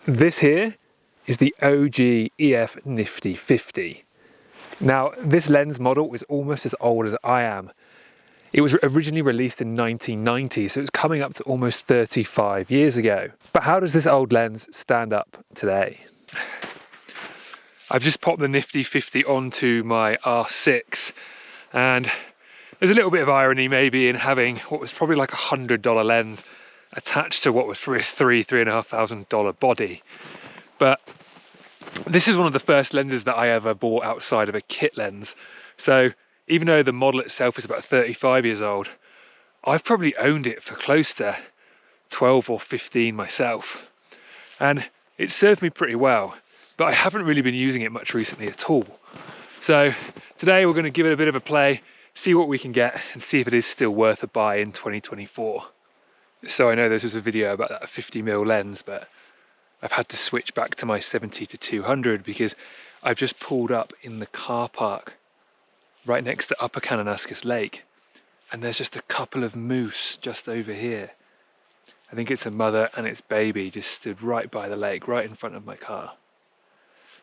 This here is the OG EF Nifty 50. Now, this lens model is almost as old as I am. It was originally released in 1990, so it's coming up to almost 35 years ago. But how does this old lens stand up today? I've just popped the Nifty 50 onto my R6, and there's a little bit of irony maybe in having what was probably like $100 lens attached to what was probably a $3,500 body. But this is one of the first lenses that I ever bought outside of a kit lens. So even though the model itself is about 35 years old, I've probably owned it for close to 12 or 15 myself. And it served me pretty well, but I haven't really been using it much recently at all. So today we're going to give it a bit of a play, see what we can get, and see if it is still worth a buy in 2024. So I know this was a video about that 50mm lens, but I've had to switch back to my 70-200 because I've just pulled up in the car park right next to Upper Kananaskis Lake, and there's just a couple of moose just over here. I think it's a mother and its baby just stood right by the lake, right in front of my car.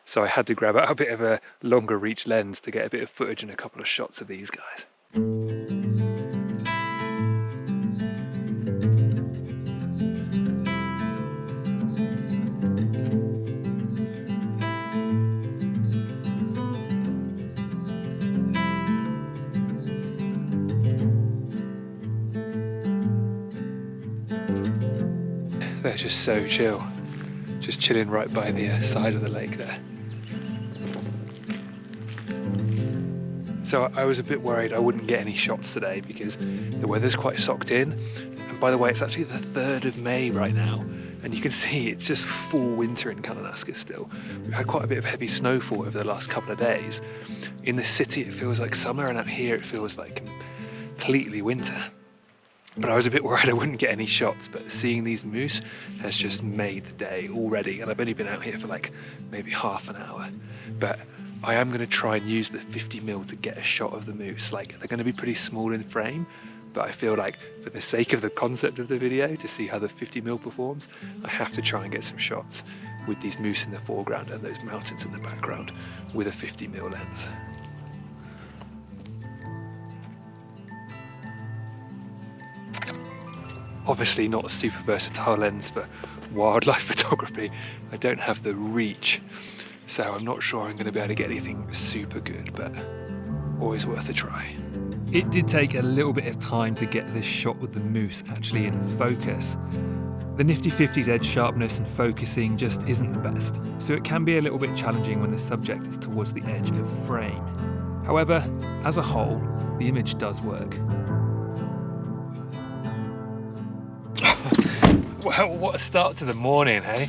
So I had to grab out a bit of a longer reach lens to get a bit of footage and a couple of shots of these guys. They're just so chill, just chilling right by the side of the lake there. So I was a bit worried I wouldn't get any shots today because the weather's quite socked in. And by the way, it's actually the 3rd of May right now, and you can see it's just full winter in Kananaskis still. We've had quite a bit of heavy snowfall over the last couple of days. In the city it feels like summer, and out here it feels like completely winter. But I was a bit worried I wouldn't get any shots, but seeing these moose has just made the day already, and I've only been out here for like maybe half an hour. But I am going to try and use the 50mm to get a shot of the moose. Like, they're going to be pretty small in frame, but I feel like for the sake of the concept of the video, to see how the 50mm performs, I have to try and get some shots with these moose in the foreground and those mountains in the background with a 50mm lens. Obviously not a super versatile lens for wildlife photography. I don't have the reach, so I'm not sure I'm going to be able to get anything super good, but always worth a try. It did take a little bit of time to get this shot with the moose actually in focus. The Nifty 50's edge sharpness and focusing just isn't the best, so it can be a little bit challenging when the subject is towards the edge of the frame. However, as a whole, the image does work. Well, what a start to the morning, hey?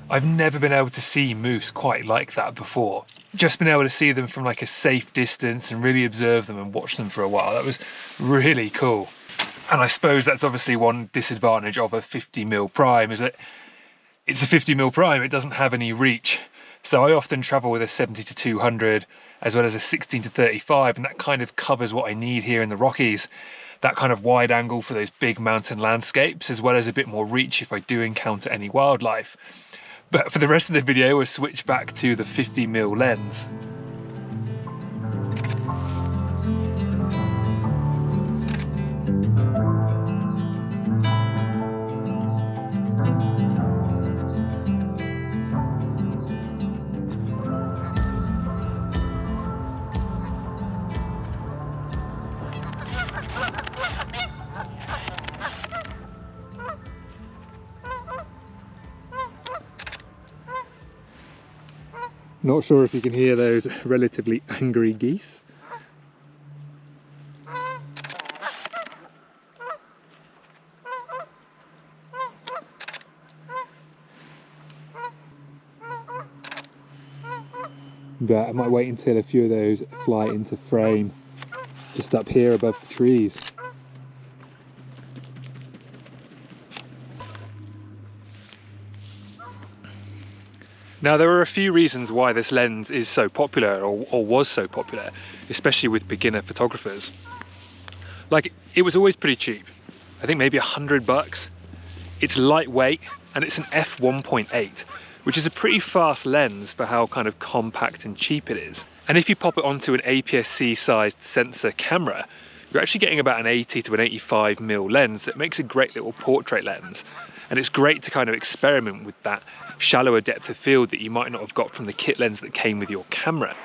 I've never been able to see moose quite like that before. Just been able to see them from like a safe distance and really observe them and watch them for a while. That was really cool. And I suppose that's obviously one disadvantage of a 50mm prime, is that it's a 50mm prime, it doesn't have any reach. So I often travel with a 70-200 as well as a 16-35, and that kind of covers what I need here in the Rockies. That kind of wide angle for those big mountain landscapes, as well as a bit more reach if I do encounter any wildlife. But for the rest of the video, we'll switch back to the 50mm lens. Not sure if you can hear those relatively angry geese. But I might wait until a few of those fly into frame just up here above the trees. Now, there are a few reasons why this lens is so popular, or was so popular, especially with beginner photographers. Like, it was always pretty cheap. I think maybe $100. It's lightweight and it's an f1.8, which is a pretty fast lens for how kind of compact and cheap it is. And if you pop it onto an APS-C sized sensor camera, you're actually getting about an 80 to an 85mm lens that makes a great little portrait lens. And it's great to kind of experiment with that shallower depth of field that you might not have got from the kit lens that came with your camera.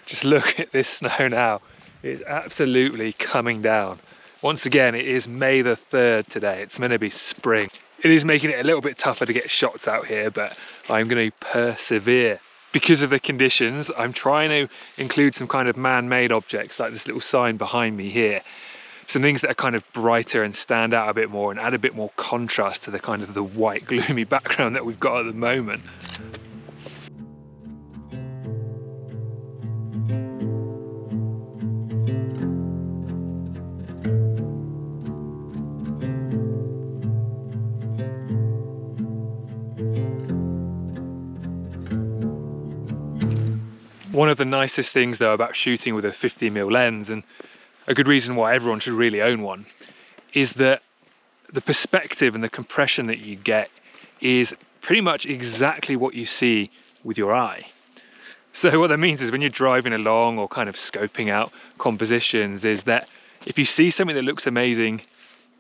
Just look at this snow now. It's absolutely coming down. Once again, it is May the 3rd today. It's meant to be spring. It is making it a little bit tougher to get shots out here, but I'm going to persevere. Because of the conditions, I'm trying to include some kind of man-made objects, like this little sign behind me here. Some things that are kind of brighter and stand out a bit more and add a bit more contrast to the kind of the white, gloomy background that we've got at the moment. One of the nicest things though about shooting with a 50mm lens, and a good reason why everyone should really own one, is that the perspective and the compression that you get is pretty much exactly what you see with your eye. So what that means is when you're driving along or kind of scoping out compositions, is that if you see something that looks amazing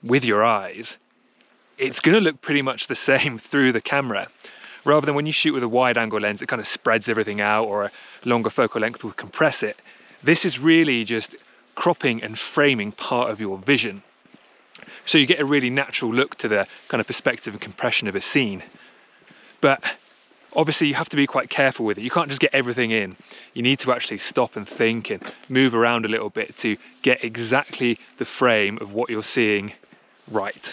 with your eyes, it's going to look pretty much the same through the camera. Rather than when you shoot with a wide angle lens, it kind of spreads everything out, or a longer focal length will compress it. This is really just cropping and framing part of your vision. So you get a really natural look to the kind of perspective and compression of a scene. But obviously you have to be quite careful with it. You can't just get everything in. You need to actually stop and think and move around a little bit to get exactly the frame of what you're seeing right.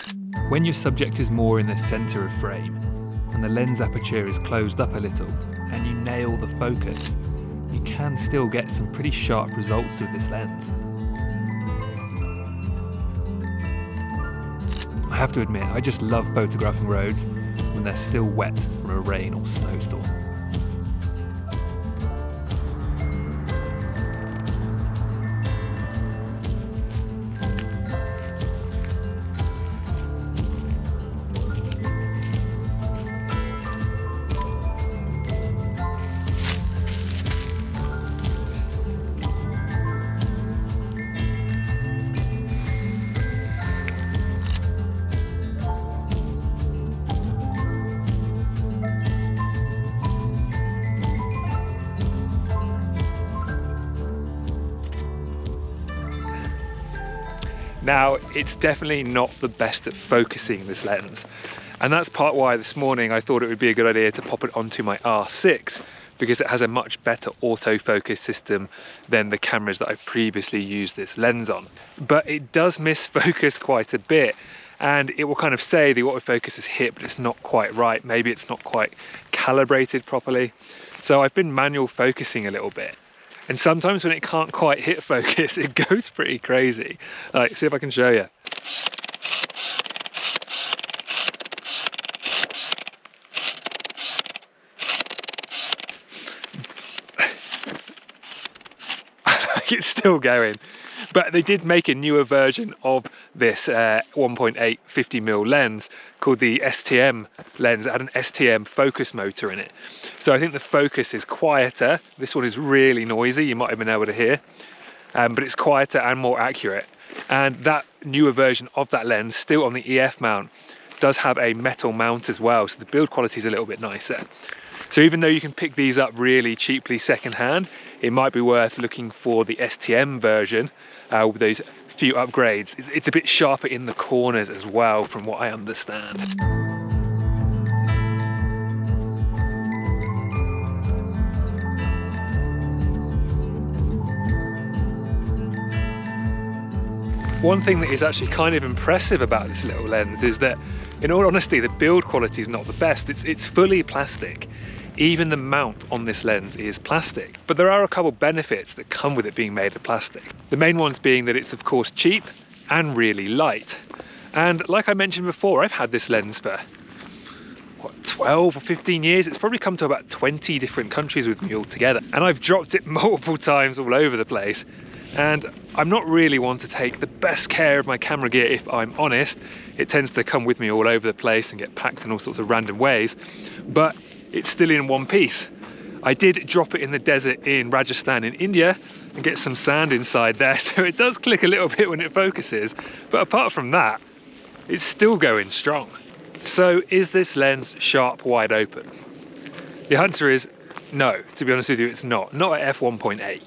When your subject is more in the center of frame, and the lens aperture is closed up a little, and you nail the focus, you can still get some pretty sharp results with this lens. I have to admit, I just love photographing roads when they're still wet from a rain or snowstorm. Now, it's definitely not the best at focusing, this lens. And that's part why this morning I thought it would be a good idea to pop it onto my R6, because it has a much better autofocus system than the cameras that I've previously used this lens on. But it does miss focus quite a bit, and it will kind of say the autofocus is hit, but it's not quite right. Maybe it's not quite calibrated properly. So I've been manual focusing a little bit. And sometimes when it can't quite hit focus, it goes pretty crazy. Like, see if I can show you. It's still going. But they did make a newer version of this 1.8 50mm lens called the STM lens. It had an STM focus motor in it. So I think the focus is quieter. This one is really noisy, you might have been able to hear. But it's quieter and more accurate. And that newer version of that lens, still on the EF mount, does have a metal mount as well. So the build quality is a little bit nicer. So even though you can pick these up really cheaply secondhand, it might be worth looking for the STM version with those few upgrades. It's a bit sharper in the corners as well, from what I understand. One thing that is actually kind of impressive about this little lens is that, in all honesty, the build quality is not the best. It's fully plastic. Even the mount on this lens is plastic. But there are a couple benefits that come with it being made of plastic. The main ones being that it's of course cheap and really light. And like I mentioned before, I've had this lens for, what, 12 or 15 years? It's probably come to about 20 different countries with me altogether. And I've dropped it multiple times all over the place. And I'm not really one to take the best care of my camera gear, if I'm honest. It tends to come with me all over the place and get packed in all sorts of random ways, but it's still in one piece. I did drop it in the desert in Rajasthan in India and get some sand inside there, so it does click a little bit when it focuses, but apart from that, it's still going strong. So is this lens sharp wide open? The answer is no, to be honest with you, it's not at f1.8.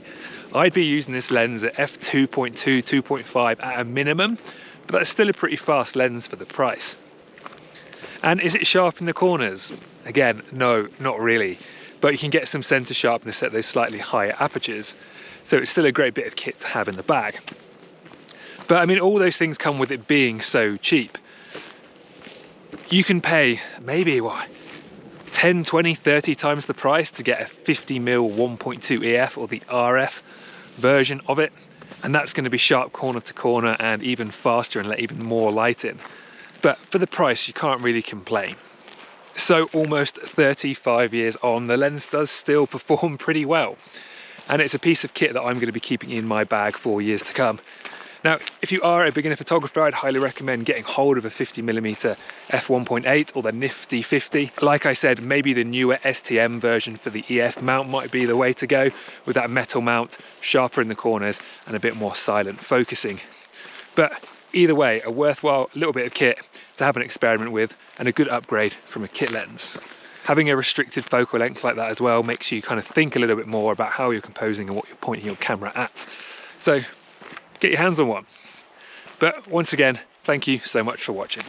I'd be using this lens at f2.2, 2.5 at a minimum, but that's still a pretty fast lens for the price. And is it sharp in the corners? Again, no, not really, but you can get some center sharpness at those slightly higher apertures, so it's still a great bit of kit to have in the bag. But I mean, all those things come with it being so cheap. You can pay maybe, what, 10, 20, 30 times the price to get a 50mm 1.2 EF or the RF version of it, and that's going to be sharp corner to corner and even faster and let even more light in. But for the price, you can't really complain. So almost 35 years on, the lens does still perform pretty well, and it's a piece of kit that I'm going to be keeping in my bag for years to come. Now, if you are a beginner photographer, I'd highly recommend getting hold of a 50mm f1.8 or the Nifty 50. Like I said, maybe the newer STM version for the EF mount might be the way to go, with that metal mount, sharper in the corners and a bit more silent focusing. But either way, a worthwhile little bit of kit to have an experiment with, and a good upgrade from a kit lens. Having a restricted focal length like that as well makes you kind of think a little bit more about how you're composing and what you're pointing your camera at. So get your hands on one. But once again, thank you so much for watching.